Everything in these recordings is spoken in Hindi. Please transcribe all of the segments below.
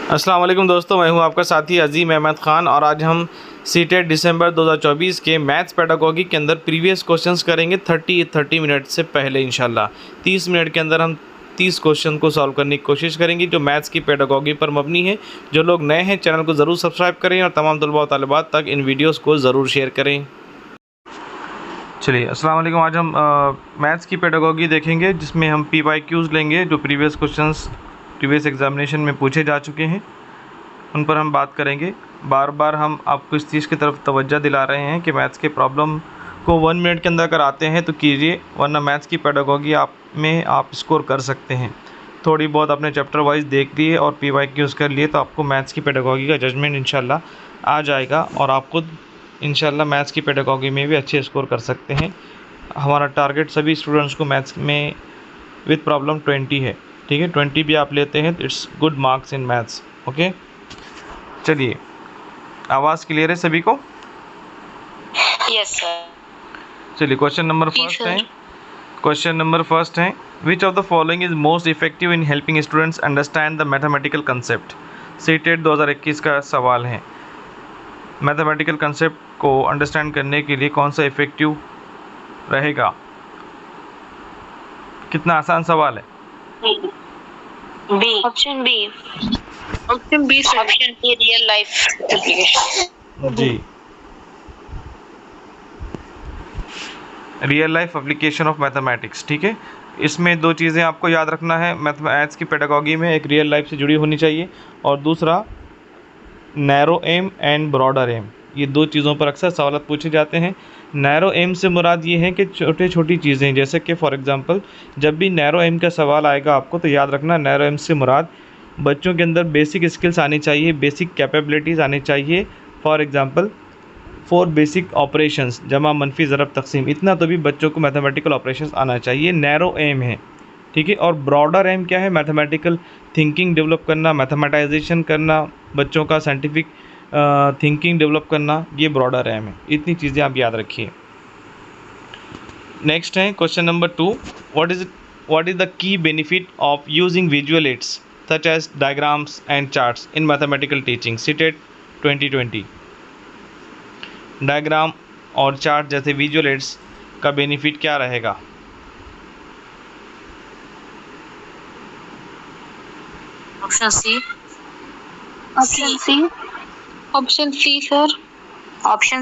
अस्सलाम वालेकुम दोस्तों, मैं हूं आपका साथी अजीम अहमद ख़ान और आज हम सीटेट दिसंबर 2024 के मैथ्स पेडागोगी के अंदर प्रीवियस क्वेश्चंस करेंगे 30 मिनट से पहले। इंशाल्लाह 30 मिनट के अंदर हम 30 क्वेश्चन को सॉल्व करने की कोशिश करेंगे जो मैथ्स की पेडागोगी पर मबनी है। जो लोग नए हैं चैनल को ज़रूर सब्सक्राइब करें और तमाम तलबा और तालिबात तक इन वीडियोज़ को ज़रूर शेयर करें। चलिए, अस्सलाम वालेकुम। आज हम मैथ्स की पेडागोगी देखेंगे जिसमें हम PYQs लेंगे जो प्रीवियस एग्जामिनेशन में पूछे जा चुके हैं, उन पर हम बात करेंगे। बार बार हम आपको इस चीज़ की तरफ तवज्जो दिला रहे हैं कि मैथ्स के प्रॉब्लम को 1 मिनट के अंदर कराते हैं तो कीजिए, वरना मैथ्स की पेडागोगी आप स्कोर कर सकते हैं। थोड़ी बहुत अपने चैप्टर वाइज देख लिए और PYQs कर लिए तो आपको मैथ्स की पेडागोगी का जजमेंट इंशाल्लाह आ जाएगा और आप खुद इंशाल्लाह मैथ्स की पेडागोगी में भी अच्छे स्कोर कर सकते हैं। हमारा टारगेट सभी स्टूडेंट्स को मैथ्स में विद प्रॉब्लम 20 है, ठीक है। 20 भी आप लेते हैं तो it's good marks in maths, okay. चलिए, आवाज़ क्लियर है सभी को? Yes sir. चलिए, क्वेश्चन नंबर फर्स्ट है विच of the following is most effective in helping students understand the mathematical concept. CTET 2021 का सवाल है। मैथमेटिकल कंसेप्ट को अंडरस्टैंड करने के लिए कौन सा इफेक्टिव रहेगा? कितना आसान सवाल है। B, option B sir. Option A real life application. जी, real life application of mathematics, ठीक है। इसमें दो चीज़ें आपको याद रखना है मैथ्स की पेडागोगी में, एक रियल लाइफ से जुड़ी होनी चाहिए और दूसरा narrow aim and broader aim. ये दो चीज़ों पर अक्सर सवाल पूछे जाते हैं। नैरो एम से मुराद ये है कि छोटी चीज़ें, जैसे कि फॉर एग्जांपल जब भी नैरो एम का सवाल आएगा आपको तो याद रखना नैरो एम से मुराद बच्चों के अंदर बेसिक स्किल्स आनी चाहिए, बेसिक कैपेबिलिटीज़ आनी चाहिए। फॉर एग्जांपल 4 बेसिक ऑपरेशंस, जमा मनफी ज़रब तकसीम, इतना तो भी बच्चों को मैथमेटिकल ऑपरेशंस आना चाहिए। नैरो एम है, ठीक है। और ब्रॉडर एम क्या है? मैथमेटिकल थिंकिंग डेवलप करना, मैथमेटाइजेशन करना, बच्चों का साइंटिफिक थिंकिंग डेवलप करना, ये ब्रॉडर एम है। इतनी चीज़ें आप याद रखिए। नेक्स्ट है question number 2, what is the key benefit of using visual aids such as diagrams and charts in mathematical teaching? CTET 2020। Diagram और चार्ट जैसे विजुअल एड्स का बेनिफिट क्या रहेगा? Option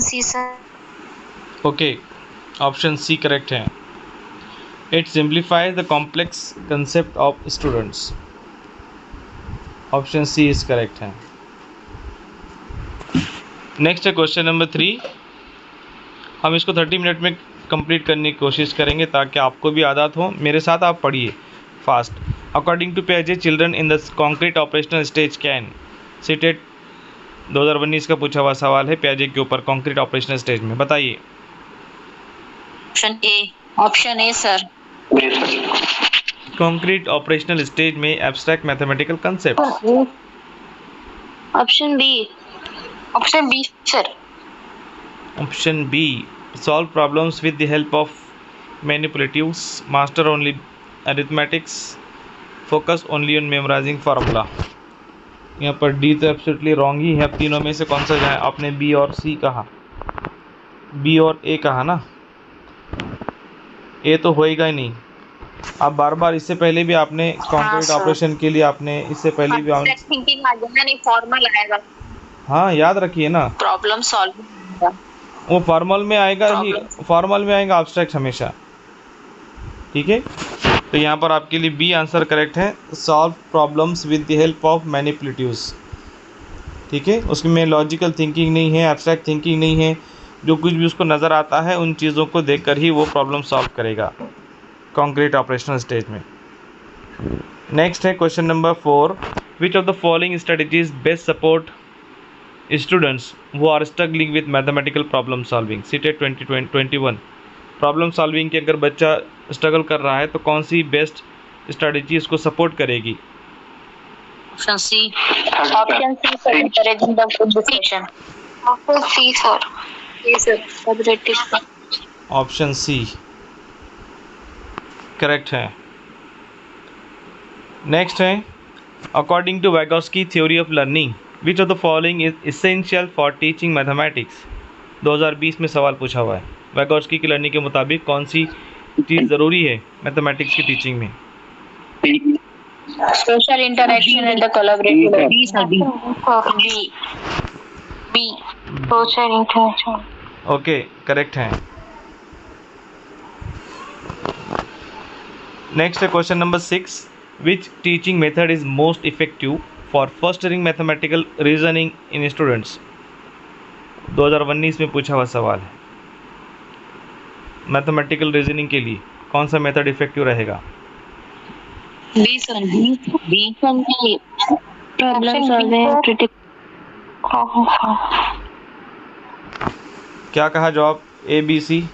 C sir. Okay, option C correct है। It simplifies the complex concept of students. Option C is correct है। नेक्स्ट है क्वेश्चन नंबर 3। हम इसको 30 मिनट में कंप्लीट करने की कोशिश करेंगे ताकि आपको भी आदत हो। मेरे साथ आप पढ़िए फास्ट। अकॉर्डिंग टू पियाजे children in the concrete operational stage can. CTET 2019 का पूछा हुआ सवाल है पियाजे के ऊपर, कॉन्क्रीट ऑपरेशनल स्टेज में। बताइए। Option A sir. Concrete operational stage में abstract mathematical concept. Option B sir. Option B, solve problems with the help of manipulatives, master only arithmetics, focus only on memorising formula. यहाँ पर डी तो एब्सोल्युटली रॉन्ग ही है। अब तीनों में से कौन सा जाए? आपने बी और सी कहा, बी और ए कहा ना, ए तो होएगा ही नहीं। आप बार बार इससे पहले भी आपने कॉन्क्रीट ऑपरेशन के लिए आपने इससे पहले भी फॉर्मल आएगा। हाँ, याद रखिए ना, प्रॉब्लम सॉल्विंग वो फॉर्मल में आएगा ही, फॉर्मल में आएगा एब्स्ट्रैक्ट हमेशा, ठीक है। तो यहाँ पर आपके लिए बी आंसर करेक्ट है, solve problems with the help of manipulatives, ठीक है। उसमें लॉजिकल थिंकिंग नहीं है, एब्स्ट्रैक्ट थिंकिंग नहीं है, जो कुछ भी उसको नज़र आता है उन चीज़ों को देखकर ही वो प्रॉब्लम सॉल्व करेगा कॉन्क्रीट ऑपरेशनल स्टेज में। नेक्स्ट है question number 4, which of the following strategies best support students who are struggling with mathematical problem solving? CTET 2021। Problem solving के अगर बच्चा स्ट्रगल कर रहा है तो कौन सी बेस्ट स्ट्रेटजी उसको सपोर्ट करेगी? Option C sir, encouraging the good discussion। Option C sir. Option C correct है। नेक्स्ट है according to Vygotsky theory of learning which of the following is essential for teaching mathematics. 2020 में सवाल पूछा हुआ है। वैगोस्की की लर्निंग के मुताबिक कौन सी चीज़ ज़रूरी है मैथमेटिक्स की टीचिंग में? Social interaction and the collaborative. B, sir. B. B. Social interaction. Okay, correct है। नेक्स्ट है question number 6, which teaching method is most effective for fostering mathematical reasoning in students. 2019 में पूछा हुआ सवाल है। मैथमेटिकल रीजनिंग के लिए कौन सा मेथड इफेक्टिव रहेगा? B, sir. B. Problem solving, critical. क्या कहा जवाब? A B C?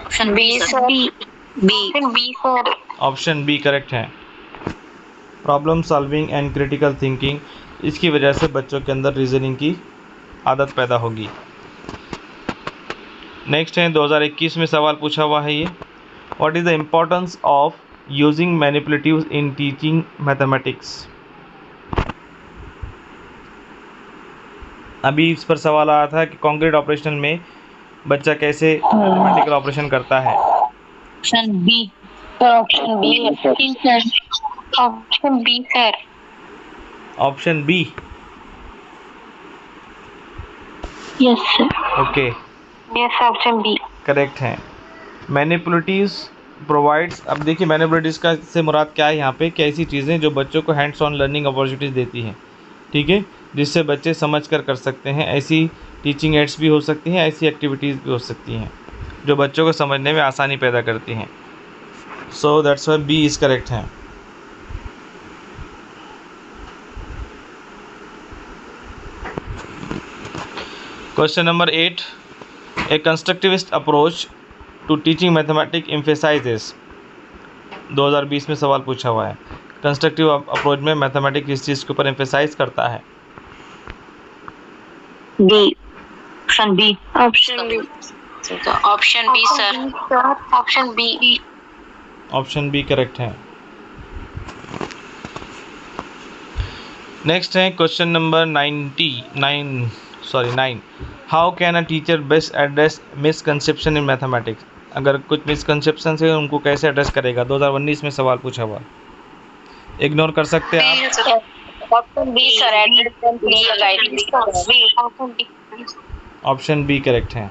Option B, sir. B. B, sir. Option B correct है। Problem solving and critical thinking, इसकी वजह से बच्चों के अंदर रीजनिंग की आदत पैदा होगी। नेक्स्ट है 2021 में सवाल पूछा हुआ है ये, what is the importance of using manipulatives in teaching mathematics. अभी इस पर सवाल आया था कि कॉन्क्रीट ऑपरेशन में बच्चा कैसे मैथमेटिकल ऑपरेशन करता है। Option B. Sir, option B. Sir. Option B, sir. Option B? Yes, sir. Okay, Yes, option B. Correct है। मैनिपुलेटिव्स प्रोवाइड्स, अब देखिए मैनिपुलेटिव्स का से मुराद क्या है यहाँ पे, कि ऐसी चीज़ें जो बच्चों को हैंड्स ऑन लर्निंग अपॉर्चुनिटीज़ देती हैं, ठीक है, जिससे बच्चे समझ कर सकते हैं। ऐसी टीचिंग एड्स भी हो सकती हैं, ऐसी एक्टिविटीज़ भी हो सकती हैं जो बच्चों को समझने में आसानी पैदा करती हैं। So that's why B is correct है। Question number 8, a constructivist approach to teaching mathematics emphasises. 2020 में सवाल पूछा हुआ है। कंस्ट्रक्टिव अप्रोच में मैथमेटिक्स किस चीज़ के ऊपर एम्फेसाइज करता है? B. Option B. Option B. Option B, sir. Option B. Option B correct है। नेक्स्ट है question number 9, how can a teacher best address misconception in mathematics. अगर कुछ मिसकंसेप्शन है उनको कैसे एड्रेस करेगा? 2019 में सवाल पूछा हुआ, इग्नोर कर सकते हैं आप। Option B, sir. Address B. Option B. Option B correct है।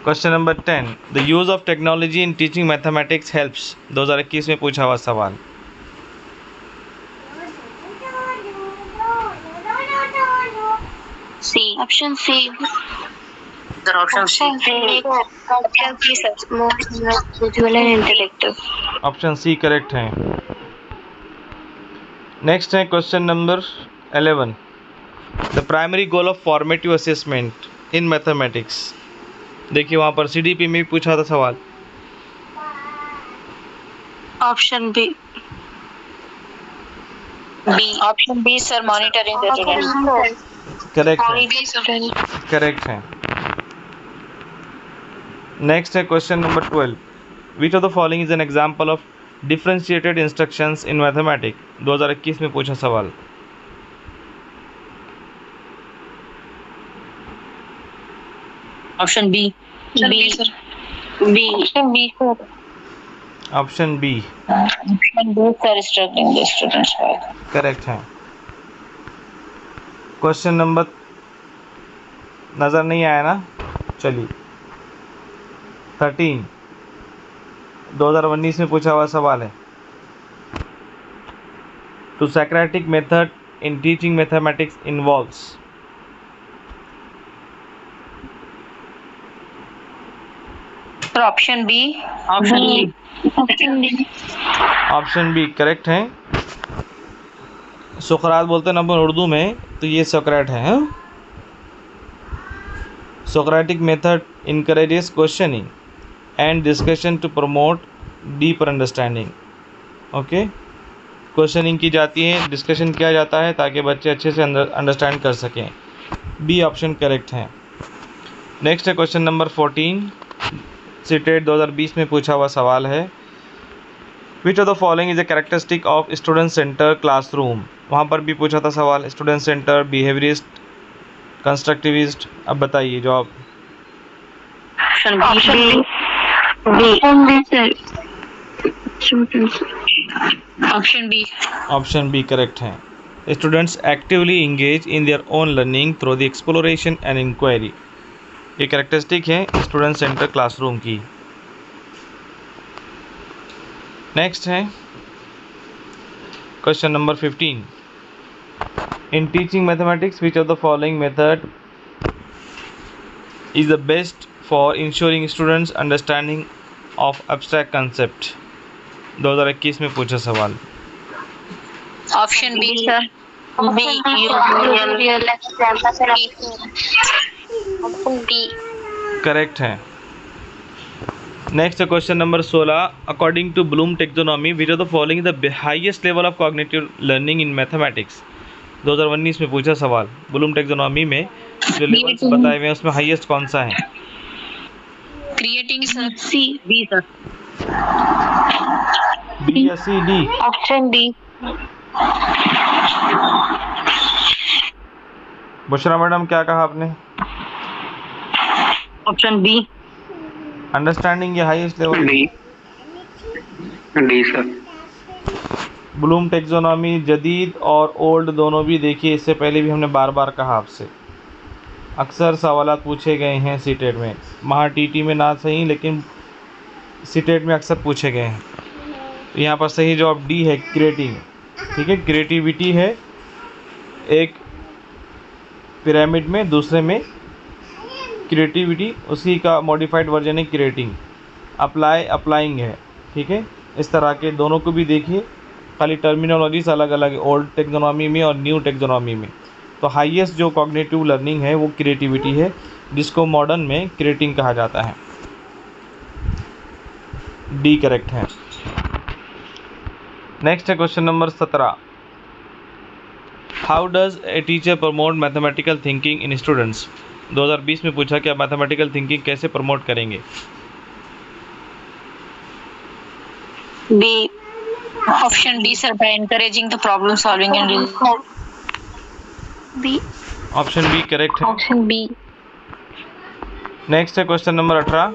Question number 10, the use of technology in teaching mathematics helps. 2021 में पूछा हुआ सवाल। C. Option C. Sir, option C. Option C, sir. More visual and interactive. Option C correct है। नेक्स्ट है question number 11, the primary goal of formative assessment in mathematics. देखिए वहाँ पर CDP में भी पूछा था सवाल। Option B. B. Option B, sir. Monitoring the students. Correct है, Monitoring. करेक्ट है। नेक्स्ट है question number 12, which of the following is an example of differentiated instructions in mathematics. 2021 में पूछा सवाल। Option B. B, sir. B. Option B, sir. Option B Option B, sir. Instructing the students. Correct है। क्वेश्चन नंबर नज़र नहीं आया ना, चलिए 13, 2019 में पूछा हुआ सवाल है, to Socratic method in teaching mathematics involves. Sir, option B. Option B. Option B. Option B correct है। सुकरात बोलते हैं ना अपन उर्दू में, तो ये सोक्रेट है। Socratic method encourages questioning and discussion to promote deeper understanding. Okay, questioning की जाती है, डिस्कशन किया जाता है ताकि बच्चे अच्छे से अंडरस्टैंड कर सकें। बी ऑप्शन करेक्ट है। नेक्स्ट है क्वेश्चन नंबर 14, सीटेट 2020 में पूछा हुआ सवाल है। विच of the following is a characteristic of student centre classroom. वहाँ पर भी पूछा था सवाल, स्टूडेंट सेंटर, बिहेवियरिस्ट, कंस्ट्रक्टिविस्ट। अब बताइए जवाब। ऑप्शन बी करेक्ट है। Students actively engage in their own learning through the exploration and inquiry. ये कैरेक्टरिस्टिक है स्टूडेंट सेंटर क्लासरूम की। नेक्स्ट है question number 15। In teaching mathematics which of the following method is the best for ensuring students understanding of abstract concept. 2021 में पूछा सवाल। Option B sir, B correct है। Next question number 16। According to Bloom taxonomy which of the following the highest level of cognitive learning in mathematics. 2019 में पूछा सवाल। ब्लूम टेक्सोनॉमी में जो लेवल्स बताए हुए हैं उसमें हाईएस्ट कौन सा है? Creating sir, C B sir, B या C, D? Option D. Bushra madam क्या कहा आपने? Option B. अंडरस्टैंडिंग या highest level? D sir. Bloom taxonomy जदीद और ओल्ड दोनों भी देखिए, इससे पहले भी हमने बार बार कहा आपसे, अक्सर सवालात पूछे गए हैं सीटेट में, महा टीटी में ना सही लेकिन सीटेट में अक्सर पूछे गए हैं। तो यहाँ पर सही जवाब डी है, क्रिएटिंग। ठीक है, क्रिएटिविटी है, एक पिरामिड में, दूसरे में क्रिएटिविटी, उसी का मॉडिफाइड वर्जन है क्रिएटिंग। अप्लाइंग है। ठीक है, इस तरह के दोनों को भी देखिए, खाली टर्मिनोलॉजीज अलग अलग है ओल्ड टेक्सोनॉमी में और न्यू टेक्सोनॉमी में। तो हाईएस्ट जो कॉग्निटिव लर्निंग है वो क्रिएटिविटी है, जिसको मॉडर्न में क्रिएटिंग कहा जाता है। डी करेक्ट है। नेक्स्ट है question number 17। How does a teacher promote mathematical thinking in students. 2020 में पूछा कि आप मैथमेटिकल थिंकिंग कैसे प्रमोट करेंगे? B. Option D sir, by encouraging the problem solving and B. Option B correct है। Option B. नेक्स्ट है question number 18।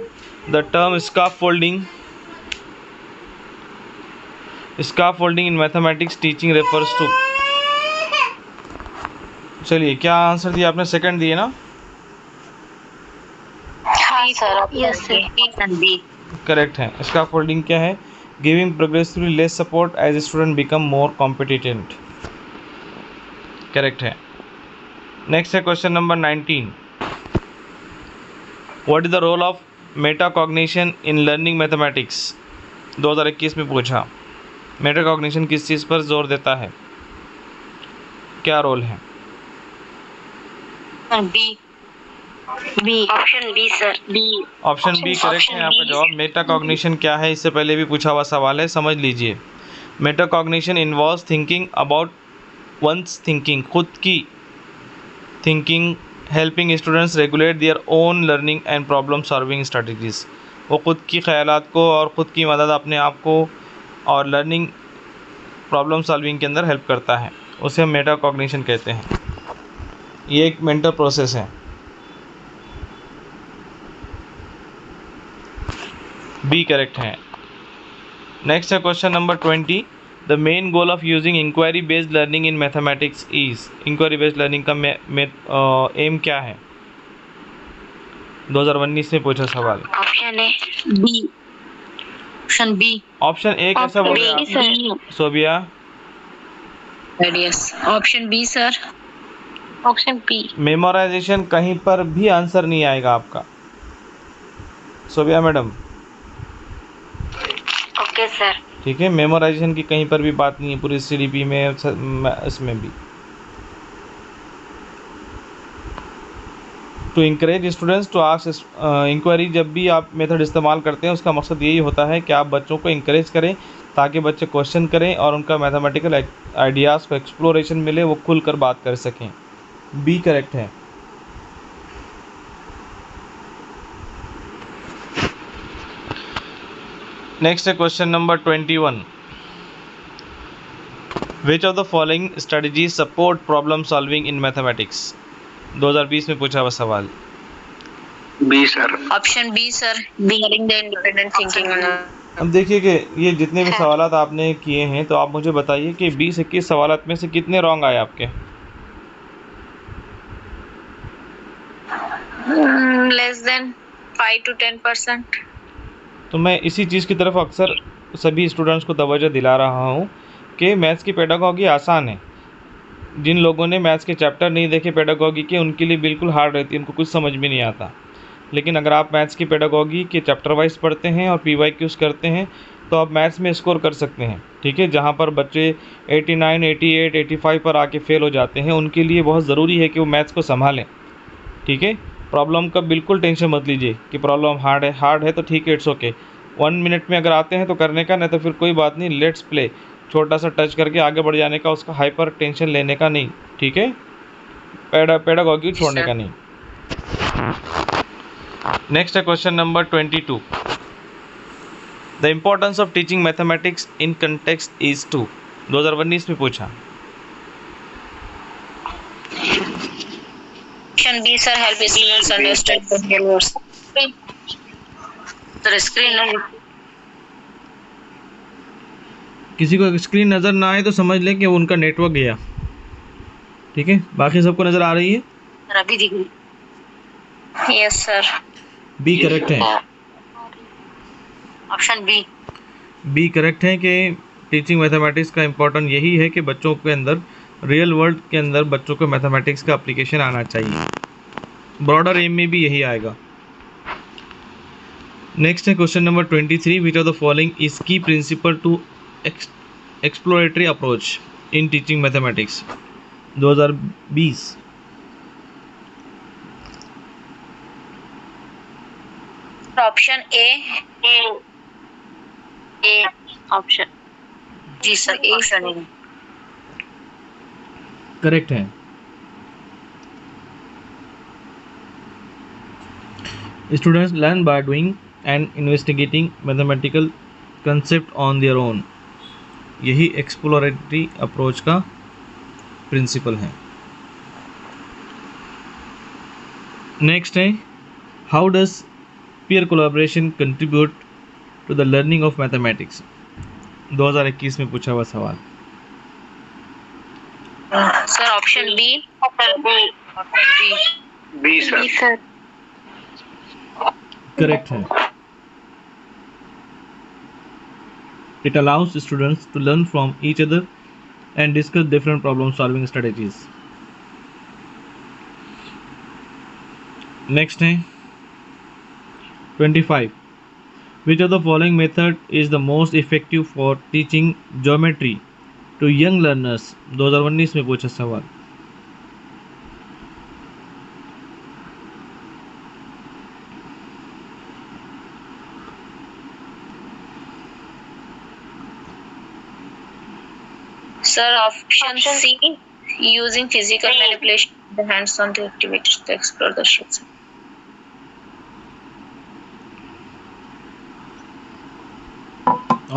The term scaffolding in mathematics teaching refers to. चलिए, क्या आंसर दिया आपने? सेकंड दिए ना? हाँ sir, yes sir, B correct है। स्काफोल्डिंग क्या है? Giving progressively less support as student become more competent. Correct है। नेक्स्ट है question number 19। What is the role of metacognition in learning mathematics. 2021 में पूछा। मेटाकॉग्निशन किस चीज़ पर जोर देता है, क्या रोल है? B. B. Option B sir, B. Option B correct है आपका जवाब। मेटाकॉग्निशन क्या है, इससे पहले भी पूछा हुआ सवाल है, समझ लीजिए। Metacognition involves thinking about one's thinking, खुद की thinking, helping students regulate their own learning and problem solving strategies. वो खुद की ख्यालात को और ख़ुद की मदद अपने आप को और लर्निंग प्रॉब्लम सॉल्विंग के अंदर हेल्प करता है, उसे हम मेटाकॉग्निशन कहते हैं। ये एक मेंटल प्रोसेस है। बी करेक्ट है। नेक्स्ट है question number 20। The main goal of using inquiry based learning in mathematics is. Inquiry based learning का एम क्या है? 2019 में पूछा सवाल। Option A B. Option B. Option A कैसा बोल रहे हैं आप? Sobia? Yes, option B sir. Option B. Memorisation कहीं पर भी आंसर नहीं आएगा आपका, सोबिया मैडम। Okay sir. ठीक है, मेमोराइजेशन की कहीं पर भी बात नहीं है पूरी सीडीपी में, इसमें भी। To encourage students to ask inquiry, जब भी आप मेथड इस्तेमाल करते हैं उसका मकसद यही होता है कि आप बच्चों को इंकरेज करें ताकि बच्चे क्वेश्चन करें और उनका मैथमेटिकल आइडियाज़ को एक्सप्लोरेशन मिले, वो खुल कर बात कर सकें। बी करेक्ट है। नेक्स्ट है question number 21. Which of the following strategy support problem solving in mathematics? 2020 में पूछा हुआ सवाल. B sir. Option B sir, beginning the independent thinking. अब देखिए कि ये जितने भी सवालात आपने किए हैं तो आप मुझे बताइए कि 20-21 सवालात में से कितने रॉन्ग आए आपके? Less than 5 to 10%. तो मैं इसी चीज़ की तरफ अक्सर सभी स्टूडेंट्स को तवज्जो दिला रहा हूँ कि मैथ्स की पेडागॉजी आसान है. जिन लोगों ने मैथ्स के चैप्टर नहीं देखे पेडागॉजी के, उनके लिए बिल्कुल हार्ड रहती है, उनको कुछ समझ में नहीं आता. लेकिन अगर आप मैथ्स की पेडागॉजी के चैप्टर वाइज पढ़ते हैं और PYQs करते हैं तो आप मैथ्स में स्कोर कर सकते हैं. ठीक है, जहाँ पर बच्चे 89, 88, 85 पर आके फेल हो जाते हैं, उनके लिए बहुत ज़रूरी है कि वो मैथ्स को संभालें. ठीक है, प्रॉब्लम का बिल्कुल टेंशन मत लीजिए कि प्रॉब्लम हार्ड है तो ठीक है, इट्स ओके. 1 मिनट में अगर आते हैं तो करने का, नहीं तो फिर कोई बात नहीं, लेट्स प्ले. छोटा सा टच करके आगे बढ़ जाने का, उसका हाइपर टेंशन लेने का नहीं. ठीक है, पेडागॉजी छोड़ने का नहीं. नेक्स्ट है question number 22. The importance of teaching mathematics in context is to. 2019 में पूछा. Option B sir, help students understand the words. Sir, screen नहीं. किसी को स्क्रीन नज़र ना आए तो समझ लें कि उनका नेटवर्क गया. ठीक है, बाकी सबको नज़र आ रही है? सर अभी दिख रही. Yes sir. बी करेक्ट है. Option B. बी करेक्ट है कि टीचिंग मैथमेटिक्स का इम्पोर्टेंट यही है कि बच्चों के अंदर, रियल वर्ल्ड के अंदर बच्चों को मैथमेटिक्स का एप्लीकेशन आना चाहिए. ब्रॉडर एम में भी यही आएगा. नेक्स्ट है question number 23. Which of the following is key principle to exploratory approach in teaching mathematics? 2020. Option A option. जी सर, ए सर. करेक्ट है. Students learn by doing and investigating mathematical concept on their own. यही एक्सप्लोरेटरी अप्रोच का प्रिंसिपल है. नेक्स्ट है, how does peer collaboration contribute to the learning of mathematics? 2021 में पूछा हुआ सवाल. Sir option B. B sir. Correct है. It allows students to learn from each other and discuss different problem solving strategies. Next है 25. Which of the following method is the most effective for teaching geometry to young learners? 2019 में पूछा सवाल. Sir option C, using physical manipulation, the hands-on activities to explore the shapes.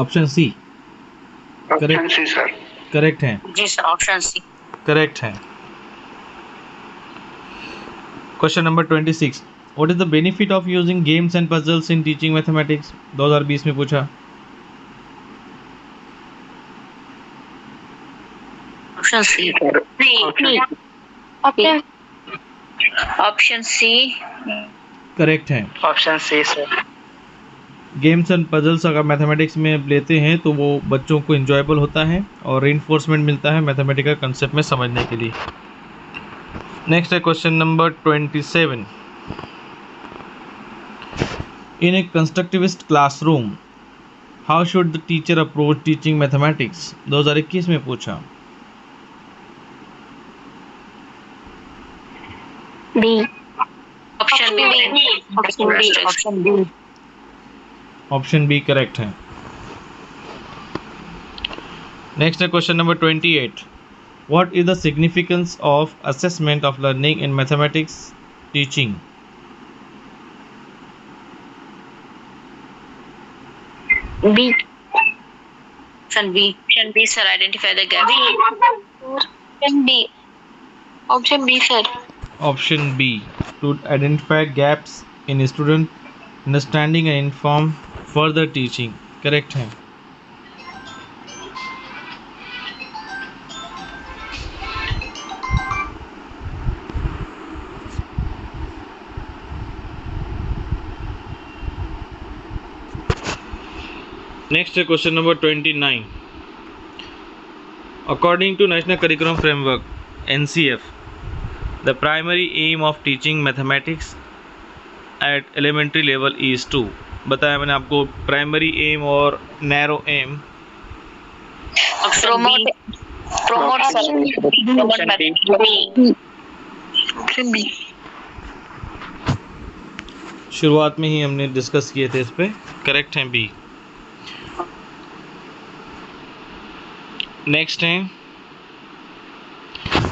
Option C. Option C sir. Correct है. जी सर, ऑप्शन सी. करेक्ट है. Question number 26. What is the benefit of using games and puzzles in teaching mathematics? 2020 में पूछा. Option C. Option C. Correct है. Option C sir. Games and puzzles अगर मैथमेटिक्स में लेते हैं तो वो बच्चों को इंजॉयबल होता है और रेनफोर्समेंट मिलता है मैथमेटिकल कंसेप्ट में समझने के लिए. नेक्स्ट है question number 27. In a constructivist classroom how should the teacher approach teaching mathematics? 2021 में पूछा. B. Option B. Option B. Option B correct है. नेक्स्ट है question number 28. What is the significance of assessment of learning in mathematics teaching? B. Option B. Option B, sir. Identify the gap. Option B. Option B, sir. Option B, to identify gaps in student understanding and inform further teaching, correct है। नेक्स्ट है question number 29। According to national curriculum framework NCF, the primary aim of teaching mathematics at elementary level is to, बताया मैंने आपको प्राइमरी एम और narrow aim. Promote, sir. Promote mathematics. Option B. शुरुआत में ही हमने डिस्कस किए थे इस पे, करेक्ट है बी। नेक्स्ट है,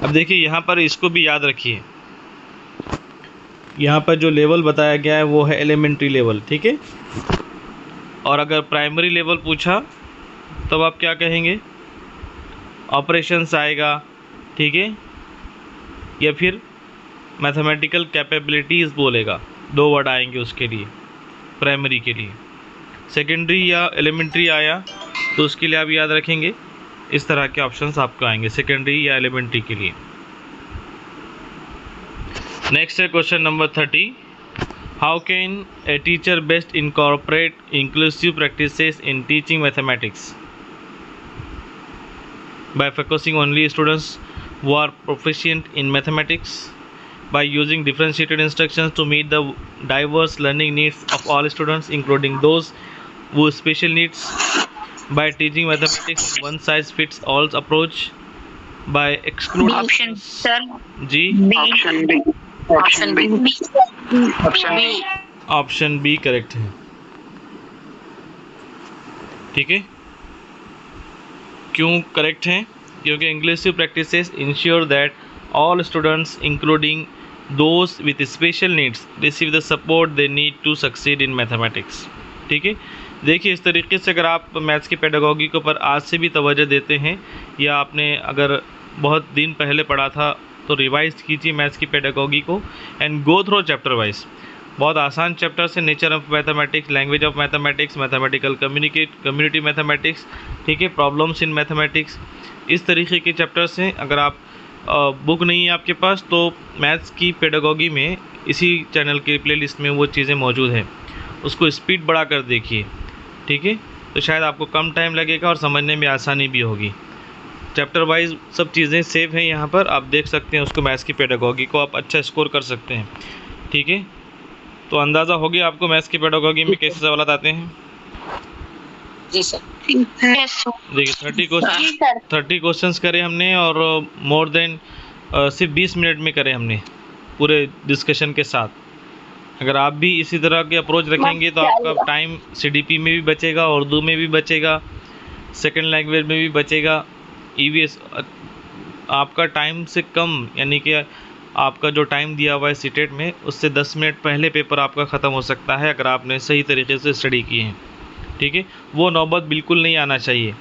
अब देखिए यहाँ पर इसको भी याद रखिए, यहाँ पर जो लेवल बताया गया है वो है एलिमेंट्री लेवल, ठीक है। और अगर प्राइमरी लेवल पूछा तब आप क्या कहेंगे, ऑपरेशंस आएगा, ठीक है, या फिर मैथमेटिकल कैपेबिलिटीज़ बोलेगा, दो वर्ड आएंगे उसके लिए प्राइमरी के लिए। सेकेंडरी या एलिमेंट्री आया तो उसके लिए आप याद रखेंगे इस तरह के ऑप्शंस आपको आएंगे सेकेंडरी या एलिमेंट्री के लिए। नेक्स्ट है question number 30। How can a teacher best incorporate inclusive practices in teaching mathematics by focusing only students who are proficient in mathematics, by using differentiated instructions to meet the diverse learning needs of all students including those with special needs, by teaching mathematics one size fits all approach, by excluding Option, sir. जी B. Option B. Option B. Option B. Option B correct है, ठीक है। क्यों करेक्ट हैं, क्योंकि inclusive practices ensure that all students including those with special needs receive the support they need to succeed in mathematics, ठीक है। देखिए इस तरीके से अगर आप मैथ्स की पेडागोगी के ऊपर आज से भी तवज्जो देते हैं, या आपने अगर बहुत दिन पहले पढ़ा था तो रिवाइज कीजिए मैथ्स की पेडागोगी को and go through chapter wise. बहुत आसान चैप्टर्स है, nature of mathematics, language of mathematics, mathematical community mathematics, ठीक है, प्रॉब्लम्स इन मैथमेटिक्स, इस तरीके के चैप्टर्स हैं। अगर आप बुक नहीं है आपके पास तो मैथ्स की पेडागोगी में इसी चैनल के प्लेलिस्ट में वो चीज़ें मौजूद हैं, उसको स्पीड बढ़ा कर देखिए, ठीक है, तो शायद आपको कम टाइम लगेगा और समझने में आसानी भी होगी। चैप्टर वाइज सब चीज़ें सेव हैं यहाँ पर, आप देख सकते हैं उसको, मैथ्स की पेडागोगी को आप अच्छा स्कोर कर सकते हैं, ठीक है। तो अंदाज़ा हो गया आपको मैथ्स की पेडागोगी में कैसे सवाल आते हैं। जी सर। देखिए 30 क्वेश्चंस करे हमने और मोर देन सिर्फ 20 मिनट में करे हमने पूरे डिस्कशन के साथ। अगर आप भी इसी तरह के अप्रोच रखेंगे तो आपका टाइम CDP में भी बचेगा, उर्दू में भी बचेगा, सेकंड लैंग्वेज में भी बचेगा, EVS आपका टाइम से कम, यानी कि आपका जो टाइम दिया हुआ है सीटेट में उससे 10 मिनट पहले पेपर आपका ख़त्म हो सकता है अगर आपने सही तरीके से स्टडी की है, ठीक है। वो नौबत बिल्कुल नहीं आना चाहिए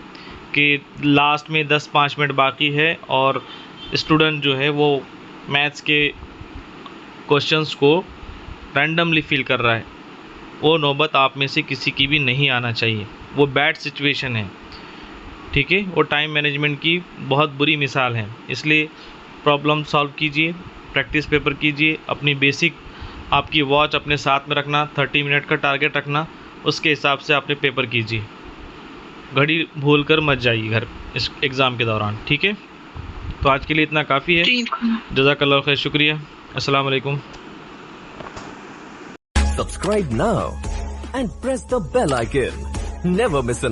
कि लास्ट में 10-5 मिनट बाकी है और स्टूडेंट जो है वो मैथ्स के क्वेश्चंस को रैंडमली फिल कर रहा है। वो नौबत आप में से किसी की भी नहीं आना चाहिए, वो बैड सिचुएशन है, ठीक है। वो टाइम मैनेजमेंट की बहुत बुरी मिसाल है। इसलिए प्रॉब्लम सॉल्व कीजिए, प्रैक्टिस पेपर कीजिए, अपनी बेसिक आपकी वॉच अपने साथ में रखना, 30 मिनट का टारगेट रखना, उसके हिसाब से आपने पेपर कीजिए, घड़ी भूल कर मत जाइए घर इस एग्ज़ाम के दौरान, ठीक है। तो आज के लिए इतना काफ़ी है। जज़ाकल्लाह खैर, शुक्रिया, अस्सलाम वालेकुम। Subscribe now and press the bell icon. Never miss an